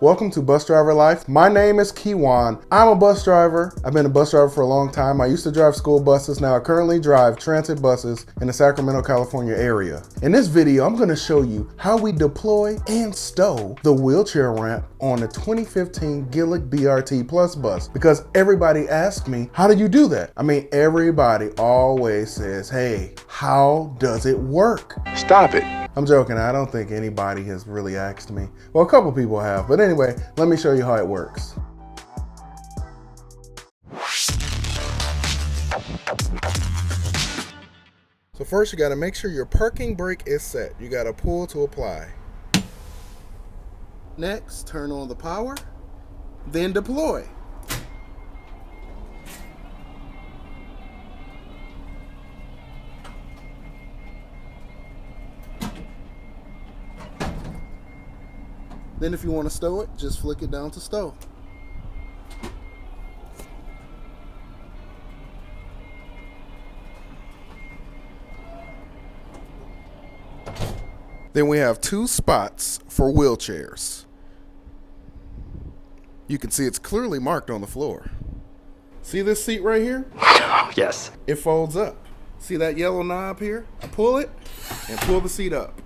Welcome to Bus Driver Life. My name is Kiwan. I'm a bus driver. I've been a bus driver for a long time. I used to drive school buses. Now I currently drive transit buses in the Sacramento, California area. In this video, I'm going to show you how we deploy and stow the wheelchair ramp on the 2015 Gillig BRT Plus bus, because everybody asked me, how do you do that? I mean, everybody always says, hey, how does it work? Stop it. I'm joking. I don't think anybody has really asked me. Well, a couple people have, but anyway, let me show you how it works. So first you got to make sure your parking brake is set. You got to pull to apply. Next, turn on the power, then deploy. Then if you want to stow it, just flick it down to stow. Then we have two spots for wheelchairs. You can see it's clearly marked on the floor. See this seat right here? Yes. It folds up. See that yellow knob here? I pull it and pull the seat up.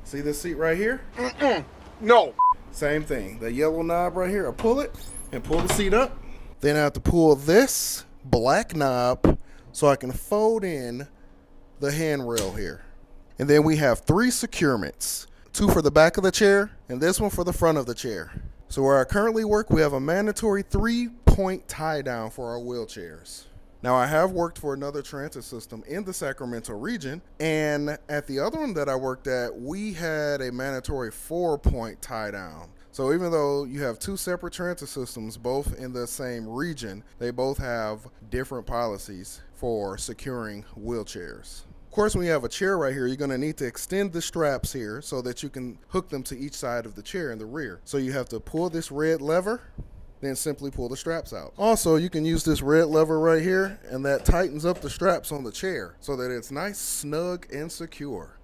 See this seat right here? No. Same thing. The yellow knob right here, I pull it and pull the seat up. Then I have to pull this black knob so I can fold in the handrail here. And then we have three securements, two for the back of the chair and this one for the front of the chair. So where I currently work, we have a mandatory 3-point tie down for our wheelchairs. Now, I have worked for another transit system in the Sacramento region, and at the other one that I worked at, we had a mandatory 4-point tie down. So even though you have two separate transit systems, both in the same region, they both have different policies for securing wheelchairs. Of course, when you have a chair right here, you're going to need to extend the straps here so that you can hook them to each side of the chair in the rear. So you have to pull this red lever, then simply pull the straps out. Also, you can use this red lever right here, and that tightens up the straps on the chair so that it's nice, snug, and secure.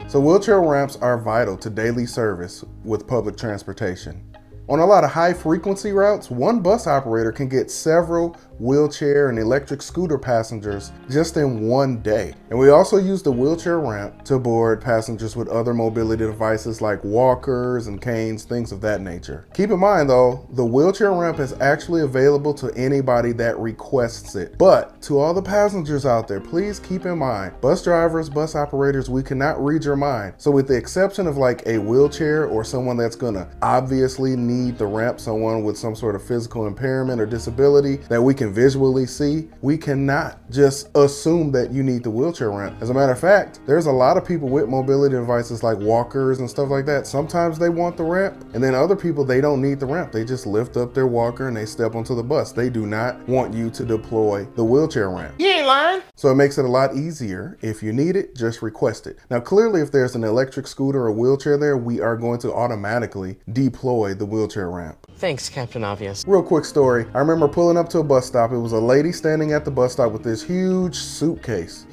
So wheelchair ramps are vital to daily service with public transportation. On a lot of high-frequency routes, one bus operator can get several wheelchair and electric scooter passengers just in one day. And we also use the wheelchair ramp to board passengers with other mobility devices like walkers and canes, things of that nature. Keep in mind though, the wheelchair ramp is actually available to anybody that requests it. But to all the passengers out there, please keep in mind, bus drivers, bus operators, we cannot read your mind. So with the exception of like a wheelchair or someone that's gonna obviously need the ramp, someone with some sort of physical impairment or disability that we can visually see, we cannot just assume that you need the wheelchair ramp. As a matter of fact, there's a lot of people with mobility devices like walkers and stuff like that. Sometimes they want the ramp, and then other people, they don't need the ramp. They just lift up their walker and they step onto the bus. They do not want you to deploy the wheelchair ramp. You ain't lying. So it makes it a lot easier. If you need it, just request it. Now, clearly, if there's an electric scooter or wheelchair there, we are going to automatically deploy the wheelchair ramp. Thanks, Captain Obvious. Real quick story. I remember pulling up to a bus stop. It was a lady standing at the bus stop with this huge suitcase.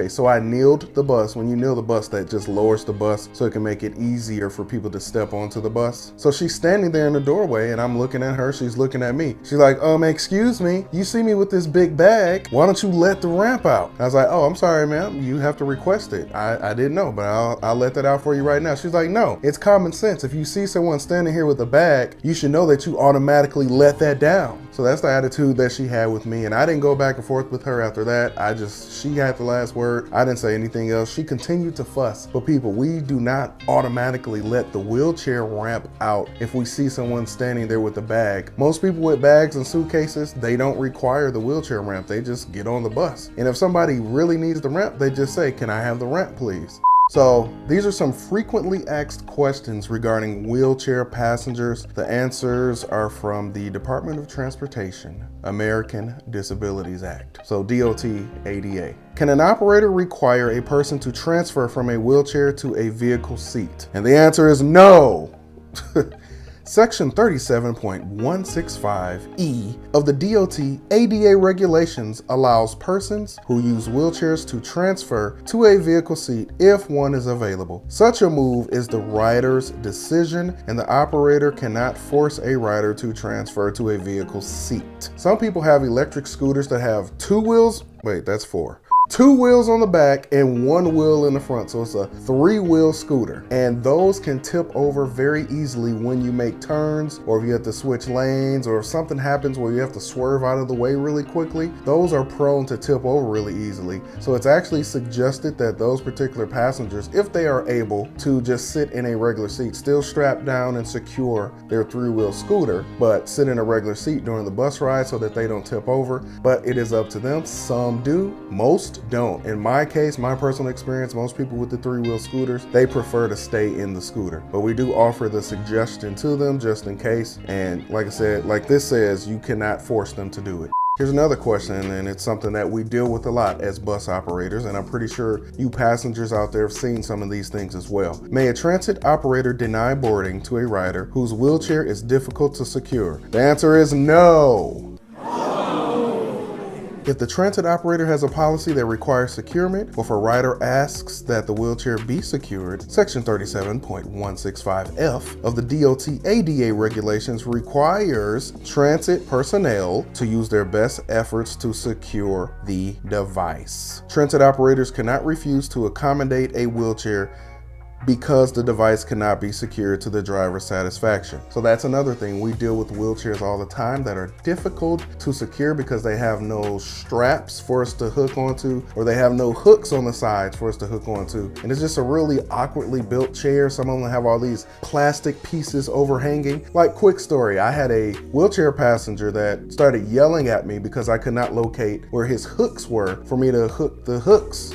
So I kneeled the bus. When you kneel the bus, that just lowers the bus so it can make it easier for people to step onto the bus. So she's standing there in the doorway and I'm looking at her. She's looking at me. She's like, excuse me. You see me with this big bag. Why don't you let the ramp out? I was like, oh, I'm sorry, ma'am. You have to request it. I didn't know, but I'll let that out for you right now. She's like, no, it's common sense. If you see someone standing here with a bag, you should know that you automatically let that down. So that's the attitude that she had with me, and I didn't go back and forth with her after that. She had the last word. I didn't say anything else. She continued to fuss. But people, we do not automatically let the wheelchair ramp out if we see someone standing there with a bag. Most people with bags and suitcases, they don't require the wheelchair ramp. They just get on the bus. And if somebody really needs the ramp, they just say, can I have the ramp, please? So these are some frequently asked questions regarding wheelchair passengers. The answers are from the Department of Transportation, American Disabilities Act. So DOT ADA. Can an operator require a person to transfer from a wheelchair to a vehicle seat? And the answer is no. Section 37.165E of the DOT ADA regulations allows persons who use wheelchairs to transfer to a vehicle seat if one is available. Such a move is the rider's decision, and the operator cannot force a rider to transfer to a vehicle seat. Some people have electric scooters that have two wheels. Wait, that's four. Two wheels on the back and one wheel in the front, so it's a three-wheel scooter, and those can tip over very easily when you make turns, or if you have to switch lanes, or if something happens where you have to swerve out of the way really quickly. Those are prone to tip over really easily, so it's actually suggested that those particular passengers, if they are able to just sit in a regular seat, still strapped down and secure their three-wheel scooter, but sit in a regular seat during the bus ride so that they don't tip over. But it is up to them. Some do, most don't. In my case, my personal experience, most people with the three-wheel scooters, they prefer to stay in the scooter. But we do offer the suggestion to them just in case. And like I said, like this says, you cannot force them to do it. Here's another question, and it's something that we deal with a lot as bus operators, and I'm pretty sure you passengers out there have seen some of these things as well. May a transit operator deny boarding to a rider whose wheelchair is difficult to secure? The answer is no. If the transit operator has a policy that requires securement, or if a rider asks that the wheelchair be secured, Section 37.165F of the DOT ADA regulations requires transit personnel to use their best efforts to secure the device. Transit operators cannot refuse to accommodate a wheelchair because the device cannot be secured to the driver's satisfaction. So that's another thing. We deal with wheelchairs all the time that are difficult to secure because they have no straps for us to hook onto, or they have no hooks on the sides for us to hook onto. And it's just a really awkwardly built chair. Some of them have all these plastic pieces overhanging. Like, quick story, I had a wheelchair passenger that started yelling at me because I could not locate where his hooks were for me to hook the hooks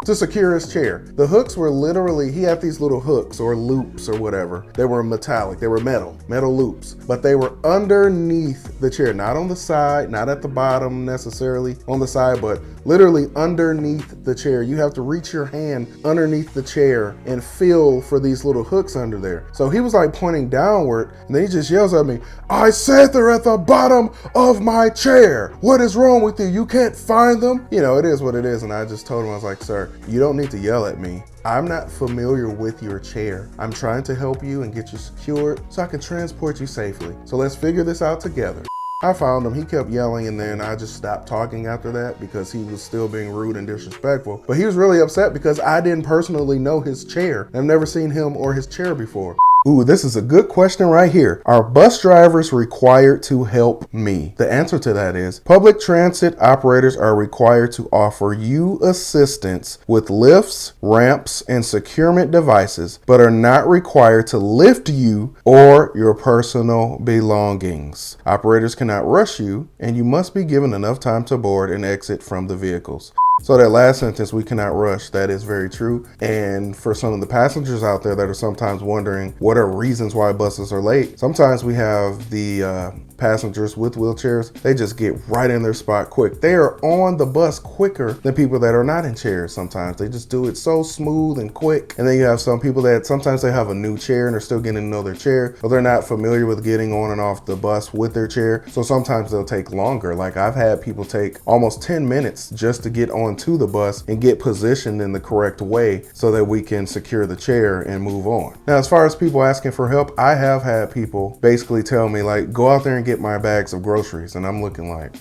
to secure his chair. The hooks were literally, he had these little hooks or loops or whatever. They were metallic, they were metal loops, but they were underneath the chair, not on the side, not at the bottom necessarily on the side, but literally underneath the chair. You have to reach your hand underneath the chair and feel for these little hooks under there. So he was like pointing downward, and then he just yells at me, "I said they're at the bottom of my chair. What is wrong with you? You can't find them?" You know, it is what it is. And I just told him, I was like, "Sir, you don't need to yell at me. I'm not familiar with your chair. I'm trying to help you and get you secured so I can transport you safely. So let's figure this out together." I found him, he kept yelling, and then I just stopped talking after that because he was still being rude and disrespectful. But he was really upset because I didn't personally know his chair. I've never seen him or his chair before. Ooh, this is a good question right here. Are bus drivers required to help me? The answer to that is public transit operators are required to offer you assistance with lifts, ramps, and securement devices, but are not required to lift you or your personal belongings. Operators cannot rush you, and you must be given enough time to board and exit from the vehicles. So that last sentence, we cannot rush, that is very true. And for some of the passengers out there that are sometimes wondering what are reasons why buses are late, sometimes we have the passengers with wheelchairs, they just get right in their spot quick. They are on the bus quicker than people that are not in chairs. Sometimes they just do it so smooth and quick. And then you have some people that sometimes they have a new chair and they're still getting to know their chair, or they're not familiar with getting on and off the bus with their chair. So sometimes they'll take longer. Like, I've had people take almost 10 minutes just to get onto the bus and get positioned in the correct way so that we can secure the chair and move on. Now, as far as people asking for help, I have had people basically tell me, like, go out there and get my bags of groceries, and I'm looking like,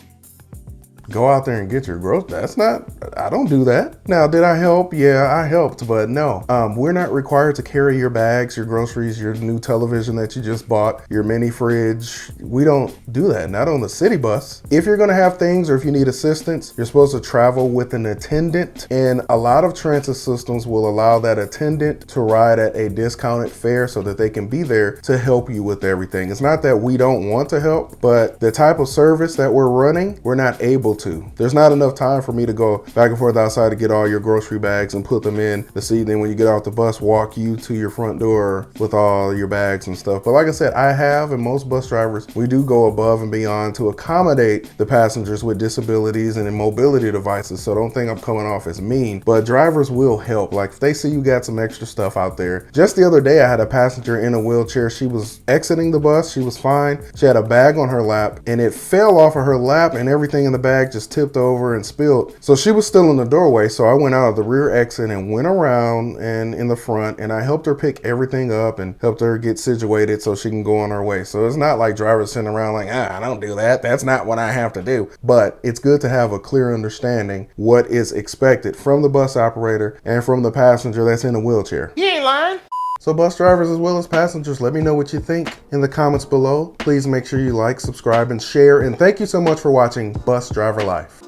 go out there and get your groceries? I don't do that. Now, did I help? Yeah, I helped, but no. We're not required to carry your bags, your groceries, your new television that you just bought, your mini fridge. We don't do that, not on the city bus. If you're gonna have things or if you need assistance, you're supposed to travel with an attendant, and a lot of transit systems will allow that attendant to ride at a discounted fare so that they can be there to help you with everything. It's not that we don't want to help, but the type of service that we're running, we're not able able to. There's not enough time for me to go back and forth outside to get all your grocery bags and put them in the seat. Then when you get off the bus, walk you to your front door with all your bags and stuff. But like I said, I have, and most bus drivers, we do go above and beyond to accommodate the passengers with disabilities and mobility devices. So don't think I'm coming off as mean, but drivers will help. Like if they see you got some extra stuff out there. Just the other day, I had a passenger in a wheelchair. She was exiting the bus. She was fine. She had a bag on her lap and it fell off of her lap and everything in the bag just tipped over and spilled. So she was still in the doorway. So I went out of the rear exit and went around and in the front, and I helped her pick everything up and helped her get situated so she can go on her way. So it's not like drivers sitting around like, I don't do that. That's not what I have to do. But it's good to have a clear understanding what is expected from the bus operator and from the passenger that's in a wheelchair. You ain't lying. So bus drivers as well as passengers, let me know what you think in the comments below. Please make sure you like, subscribe, and share. And thank you so much for watching Bus Driver Life.